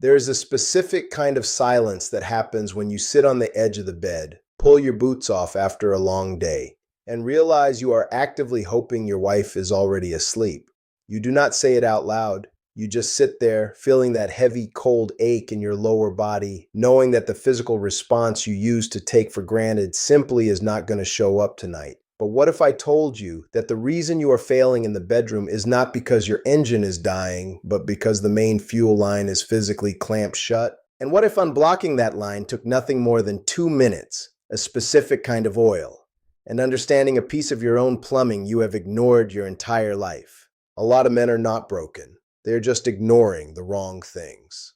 There is a specific kind of silence that happens when you sit on the edge of the bed, pull your boots off after a long day, and realize you are actively hoping your wife is already asleep. You do not say it out loud. You just sit there, feeling that heavy, cold ache in your lower body, knowing that the physical response you used to take for granted simply is not going to show up tonight. But what if I told you that the reason you are failing in the bedroom is not because your engine is dying, but because the main fuel line is physically clamped shut? And what if unblocking that line took nothing more than 2 minutes, a specific kind of oil, and understanding a piece of your own plumbing you have ignored your entire life? A lot of men are not broken. They're just ignoring the wrong things.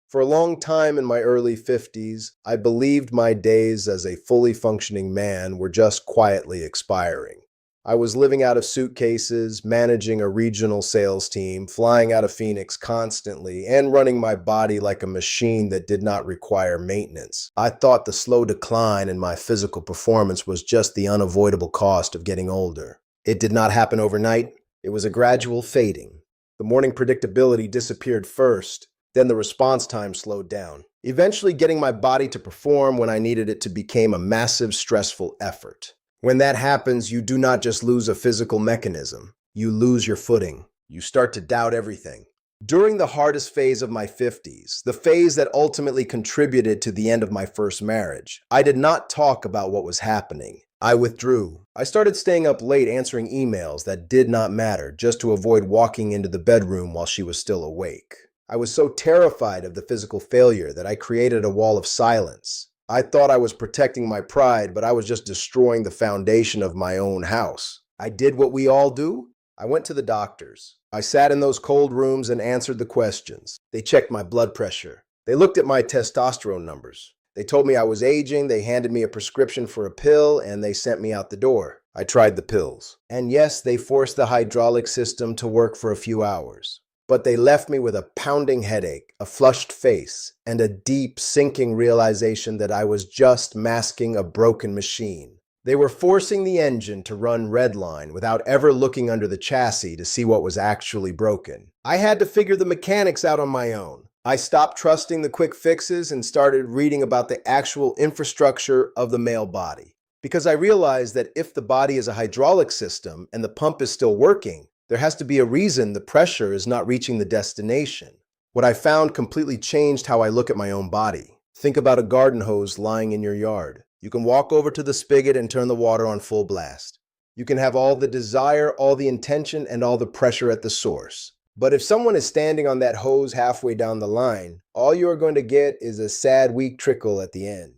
For a long time in my early 50s, I believed my days as a fully functioning man were just quietly expiring. I was living out of suitcases, managing a regional sales team, flying out of Phoenix constantly, and running my body like a machine that did not require maintenance. I thought the slow decline in my physical performance was just the unavoidable cost of getting older. It did not happen overnight. It was a gradual fading. The morning predictability disappeared first. Then the response time slowed down. Eventually, getting my body to perform when I needed it to became a massive, stressful effort. When that happens, you do not just lose a physical mechanism. You lose your footing. You start to doubt everything. During the hardest phase of my 50s, the phase that ultimately contributed to the end of my first marriage, I did not talk about what was happening. I withdrew. I started staying up late answering emails that did not matter just to avoid walking into the bedroom while she was still awake. I was so terrified of the physical failure that I created a wall of silence. I thought I was protecting my pride, but I was just destroying the foundation of my own house. I did what we all do. I went to the doctors. I sat in those cold rooms and answered the questions. They checked my blood pressure. They looked at my testosterone numbers. They told me I was aging, they handed me a prescription for a pill, and they sent me out the door. I tried the pills. And yes, they forced the hydraulic system to work for a few hours. But they left me with a pounding headache, a flushed face, and a deep, sinking realization that I was just masking a broken machine. They were forcing the engine to run redline without ever looking under the chassis to see what was actually broken. I had to figure the mechanics out on my own. I stopped trusting the quick fixes and started reading about the actual infrastructure of the male body. Because I realized that if the body is a hydraulic system and the pump is still working, there has to be a reason the pressure is not reaching the destination. What I found completely changed how I look at my own body. Think about a garden hose lying in your yard. You can walk over to the spigot and turn the water on full blast. You can have all the desire, all the intention, and all the pressure at the source. But if someone is standing on that hose halfway down the line, all you are going to get is a sad, weak trickle at the end.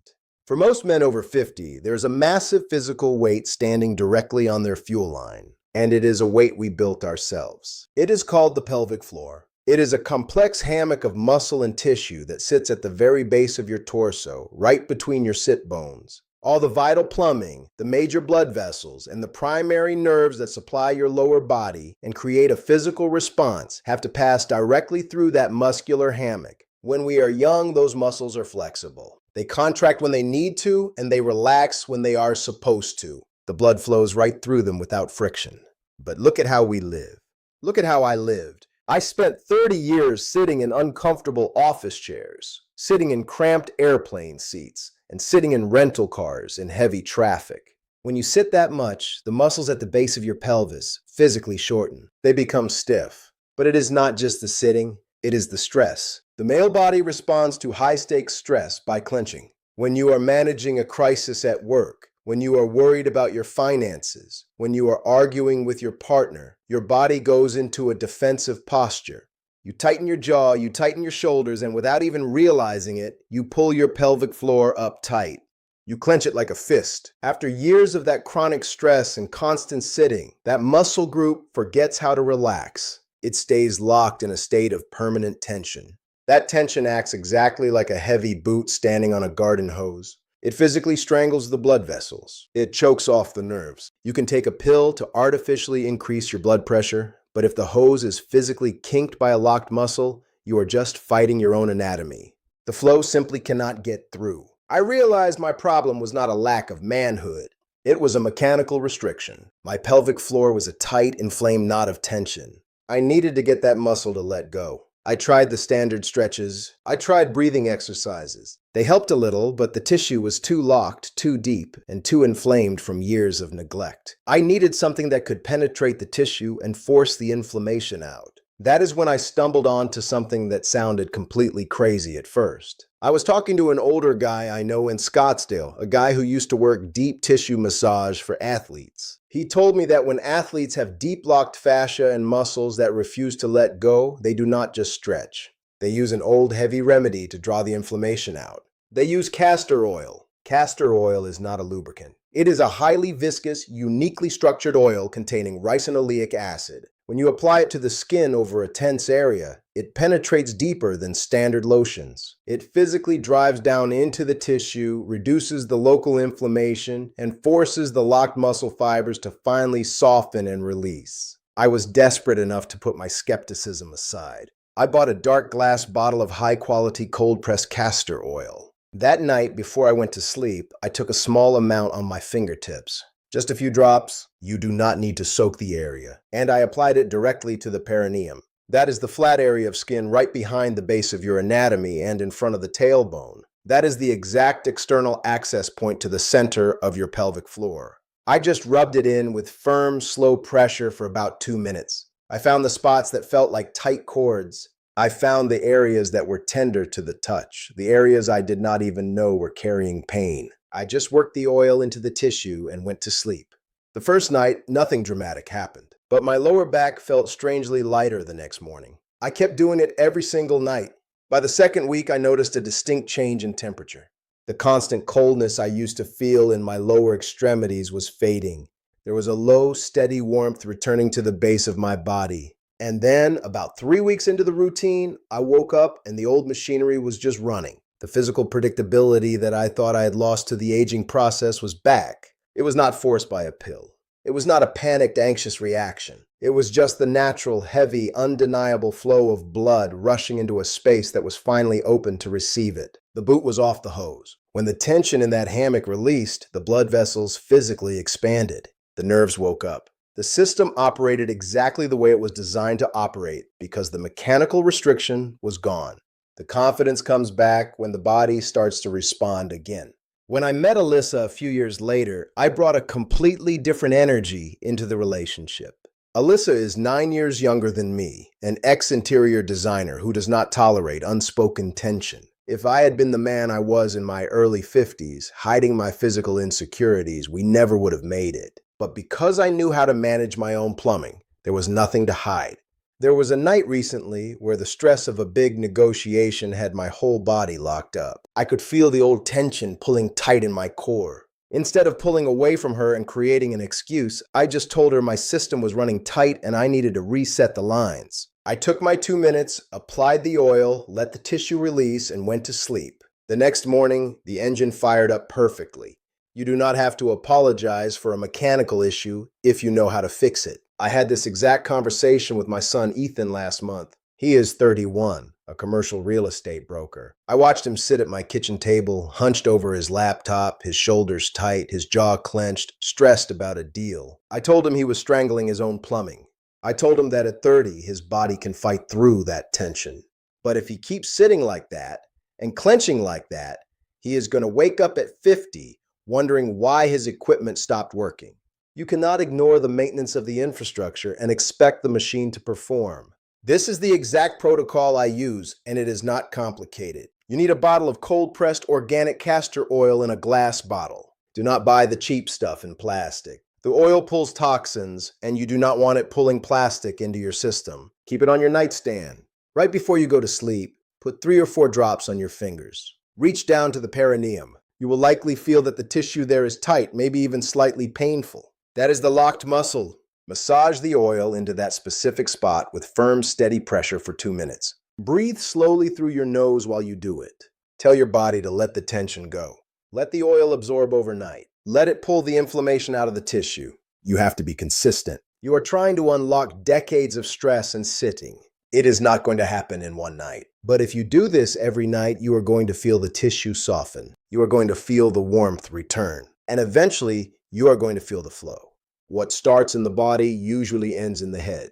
For most men over 50, there is a massive physical weight standing directly on their fuel line. And it is a weight we built ourselves. It is called the pelvic floor. It is a complex hammock of muscle and tissue that sits at the very base of your torso, right between your sit bones. All the vital plumbing, the major blood vessels, and the primary nerves that supply your lower body and create a physical response have to pass directly through that muscular hammock. When we are young, those muscles are flexible. They contract when they need to, and they relax when they are supposed to. The blood flows right through them without friction. But look at how we live. Look at how I lived. I spent 30 years sitting in uncomfortable office chairs, sitting in cramped airplane seats, and sitting in rental cars in heavy traffic. When you sit that much, the muscles at the base of your pelvis physically shorten. They become stiff. But it is not just the sitting, it is the stress. The male body responds to high-stakes stress by clenching. When you are managing a crisis at work, when you are worried about your finances, when you are arguing with your partner, your body goes into a defensive posture. You tighten your jaw, you tighten your shoulders, and without even realizing it, you pull your pelvic floor up tight. You clench it like a fist. After years of that chronic stress and constant sitting, that muscle group forgets how to relax. It stays locked in a state of permanent tension. That tension acts exactly like a heavy boot standing on a garden hose. It physically strangles the blood vessels. It chokes off the nerves. You can take a pill to artificially increase your blood pressure, but if the hose is physically kinked by a locked muscle, you are just fighting your own anatomy. The flow simply cannot get through. I realized my problem was not a lack of manhood. It was a mechanical restriction. My pelvic floor was a tight, inflamed knot of tension. I needed to get that muscle to let go. I tried the standard stretches. I tried breathing exercises. They helped a little, but the tissue was too locked, too deep, and too inflamed from years of neglect. I needed something that could penetrate the tissue and force the inflammation out. That is when I stumbled onto something that sounded completely crazy at first. I was talking to an older guy I know in Scottsdale, a guy who used to work deep tissue massage for athletes. He told me that when athletes have deep locked fascia and muscles that refuse to let go, they do not just stretch. They use an old heavy remedy to draw the inflammation out. They use castor oil. Castor oil is not a lubricant. It is a highly viscous, uniquely structured oil containing ricinoleic acid. When you apply it to the skin over a tense area, it penetrates deeper than standard lotions. It physically drives down into the tissue, reduces the local inflammation, and forces the locked muscle fibers to finally soften and release. I was desperate enough to put my skepticism aside. I bought a dark glass bottle of high-quality cold-pressed castor oil. That night, before I went to sleep, I took a small amount on my fingertips. Just a few drops. You do not need to soak the area. And I applied it directly to the perineum. That is the flat area of skin right behind the base of your anatomy and in front of the tailbone. That is the exact external access point to the center of your pelvic floor. I just rubbed it in with firm, slow pressure for about 2 minutes. I found the spots that felt like tight cords. I found the areas that were tender to the touch, the areas I did not even know were carrying pain. I just worked the oil into the tissue and went to sleep. The first night, nothing dramatic happened, but my lower back felt strangely lighter the next morning. I kept doing it every single night. By the second week, I noticed a distinct change in temperature. The constant coldness I used to feel in my lower extremities was fading. There was a low, steady warmth returning to the base of my body. And then, about 3 weeks into the routine, I woke up and the old machinery was just running. The physical predictability that I thought I had lost to the aging process was back. It was not forced by a pill. It was not a panicked, anxious reaction. It was just the natural, heavy, undeniable flow of blood rushing into a space that was finally open to receive it. The boot was off the hose. When the tension in that hammock released, the blood vessels physically expanded. The nerves woke up. The system operated exactly the way it was designed to operate because the mechanical restriction was gone. The confidence comes back when the body starts to respond again. When I met Alyssa a few years later, I brought a completely different energy into the relationship. Alyssa is 9 years younger than me, an ex-interior designer who does not tolerate unspoken tension. If I had been the man I was in my early 50s, hiding my physical insecurities, we never would have made it. But because I knew how to manage my own plumbing, there was nothing to hide. There was a night recently where the stress of a big negotiation had my whole body locked up. I could feel the old tension pulling tight in my core. Instead of pulling away from her and creating an excuse, I just told her my system was running tight and I needed to reset the lines. I took my 2 minutes, applied the oil, let the tissue release, and went to sleep. The next morning, the engine fired up perfectly. You do not have to apologize for a mechanical issue if you know how to fix it. I had this exact conversation with my son Ethan last month. He is 31, a commercial real estate broker. I watched him sit at my kitchen table, hunched over his laptop, his shoulders tight, his jaw clenched, stressed about a deal. I told him he was strangling his own plumbing. I told him that at 30, his body can fight through that tension. But if he keeps sitting like that and clenching like that, he is going to wake up at 50 wondering why his equipment stopped working. You cannot ignore the maintenance of the infrastructure and expect the machine to perform. This is the exact protocol I use, and it is not complicated. You need a bottle of cold-pressed organic castor oil in a glass bottle. Do not buy the cheap stuff in plastic. The oil pulls toxins, and you do not want it pulling plastic into your system. Keep it on your nightstand. Right before you go to sleep, put 3 or 4 drops on your fingers. Reach down to the perineum. You will likely feel that the tissue there is tight, maybe even slightly painful. That is the locked muscle. Massage the oil into that specific spot with firm, steady pressure for 2 minutes. Breathe slowly through your nose while you do it. Tell your body to let the tension go. Let the oil absorb overnight. Let it pull the inflammation out of the tissue. You have to be consistent. You are trying to unlock decades of stress and sitting. It is not going to happen in one night. But if you do this every night, you are going to feel the tissue soften. You are going to feel the warmth return. And eventually, you are going to feel the flow. What starts in the body usually ends in the head.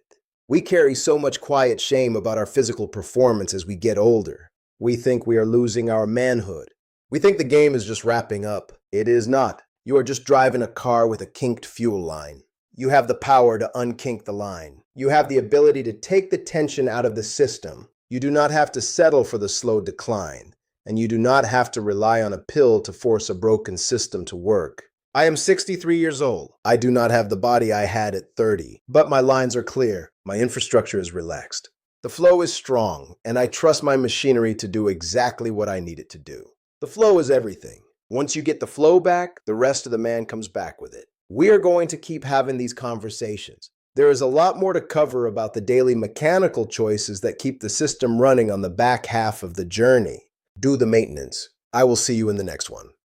We carry so much quiet shame about our physical performance as we get older. We think we are losing our manhood. We think the game is just wrapping up. It is not. You are just driving a car with a kinked fuel line. You have the power to unkink the line. You have the ability to take the tension out of the system. You do not have to settle for the slow decline, and you do not have to rely on a pill to force a broken system to work. I am 63 years old. I do not have the body I had at 30, but my lines are clear. My infrastructure is relaxed. The flow is strong, and I trust my machinery to do exactly what I need it to do. The flow is everything. Once you get the flow back, the rest of the man comes back with it. We are going to keep having these conversations. There is a lot more to cover about the daily mechanical choices that keep the system running on the back half of the journey. Do the maintenance. I will see you in the next one.